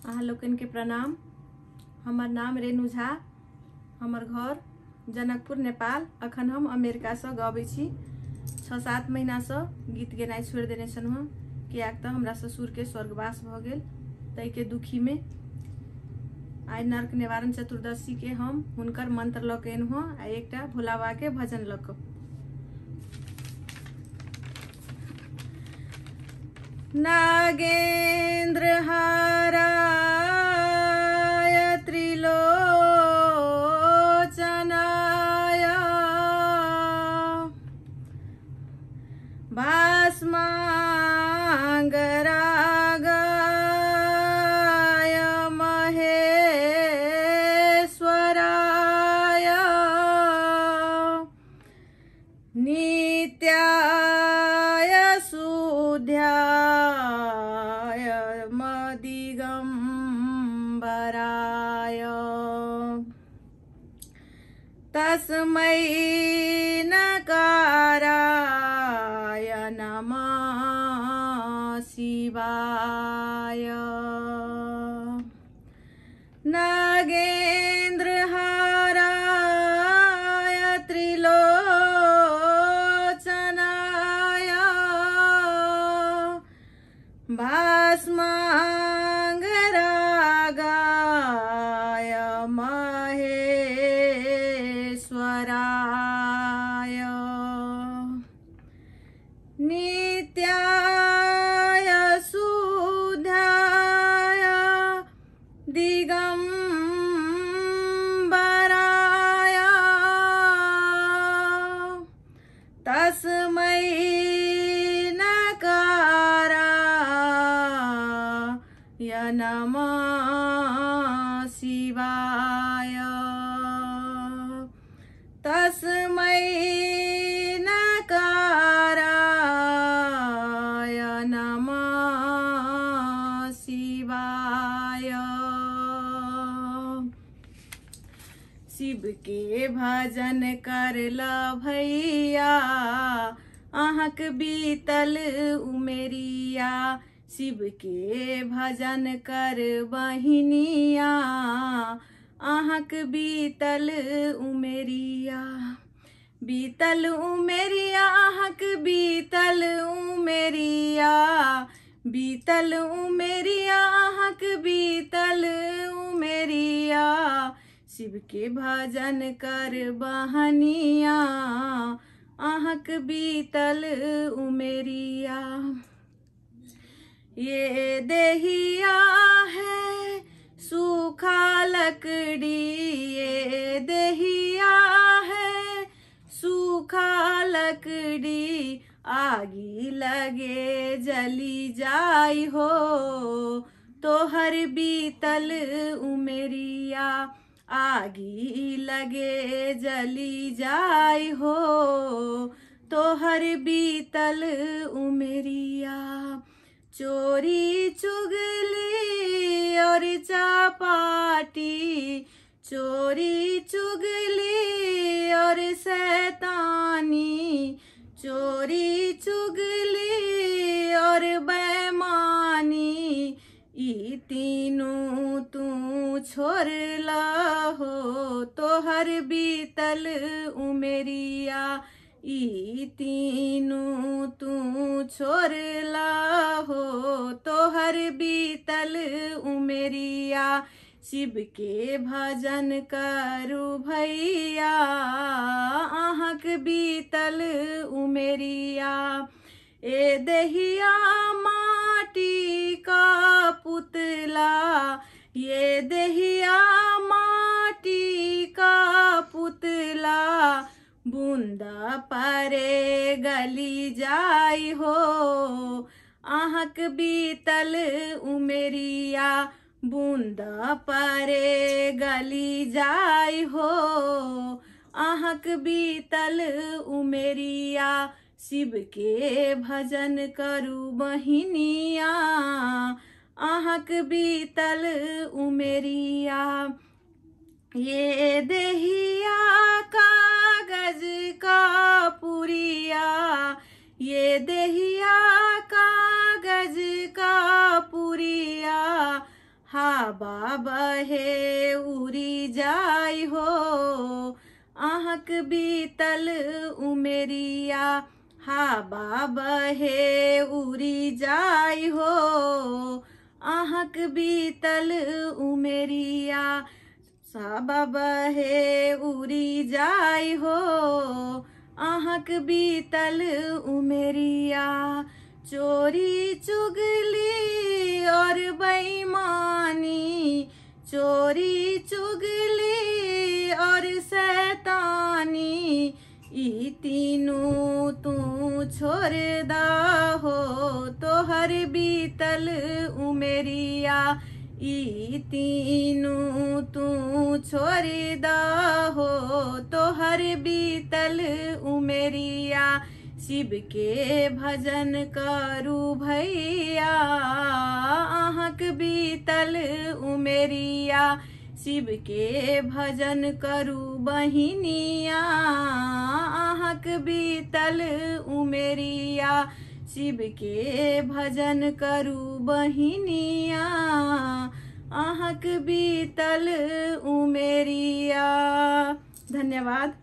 अहाँ लोगन के प्रणाम। हमार नाम रेणु झा, हमर घर जनकपुर नेपाल। अखन हम अमेरिका से गबै छी। 6-7 महीना से गीत गेनाइ छोड़ देने छलहुँ, कियाक तऽ हमरा ससुर के स्वर्गवास भ गेल। तै के दुखी में आइ नरक निवारण चतुर्दशी के हम हुनकर मंत्र ल के एलहुँ आ एकटा भोला बाबा के भजन ल के। नागेंद्र हाराय त्रिलोचनाय भस्मांगरागाय महेश्वराय नित्याय शुद्ध्याय दिगंबराय तस्मै नकाराय नमः शिवाय। नागेंद्र हाराय त्रिलोचनाय भस्मांगरागाय महेश्वराय नित्याय शुद्धाय दिगंबराय तस्मै नकाराय नमः शिवाय। तस्मै नकाराय नमः शिवाय। शिव के भजन करला भैया, अहाँक बीतल उमेरिया। शिव के भजन कर बहिनिया, अहाँक बीतल उमेरिया। बीतल उमेरिया अहाँक बीतल उमेरिया। बीतल उमेरिया अहाँक बीतल उमेरिया। शिव के भजन कर बहनिया, अहाँक बीतल उमेरिया। ये देहिया है सूखा लकड़ी, ये देहिया है सूखा लकड़ी। आगी लगे जली जाई हो, तोहर बीतल उमेरिया। आगी लगे जली जाई हो, तोहर बीतल उमेरिया। चोरी चुगली और चापाटी, चोरी चुगली और शैतानी। चोरी चुगली और बेईमानी, ई तीनों तू छोड़ला हो, तोहर बीतल उमेरिया। ई तीनों तू छोड़ला हो, तोहर बीतल उमेरिया। शिव के भजन करू भैया, अहाँक बीतल उमेरिया। ए देहिया माटी का पुतला, ये देहिया माटी का पुतला। बूंदा परे गली जाई हो, अहाँक बीतल उमेरिया। बूंदा परे गली जाई हो, अहाँक बीतल उमेरिया। शिव के भजन करू बहिनिया, अहाँक बीतल उमेरिया। ये देहिया कागज का पुरिया, ये देहिया कागज का पुरिया। हाबा बहे उड़ी जाय हो अहाँक बीतल उमेरिया। हाबा बहे उड़ी जाय हो अहाँक बीतल उमेरिया। हाबा बहे उड़ी जाय हो अहाँक बीतल उमेरिया। चोरी चुगली और बेईमानी, चोरी चुगली और शैतानी, ई तीनों तू छोड़ दा हो तोहर बीतल उमेरिया। ई तीनों तू छोड़ दा हो तोहर बीतल उमेरिया। शिव के भजन करू भैया अहाँक बीतल उमेरिया। शिव के भजन करू बहिनिया अहाँक बीतल उमेरिया। शिव के भजन करू बहिनिया अहाँक बीतल उमेरिया। धन्यवाद।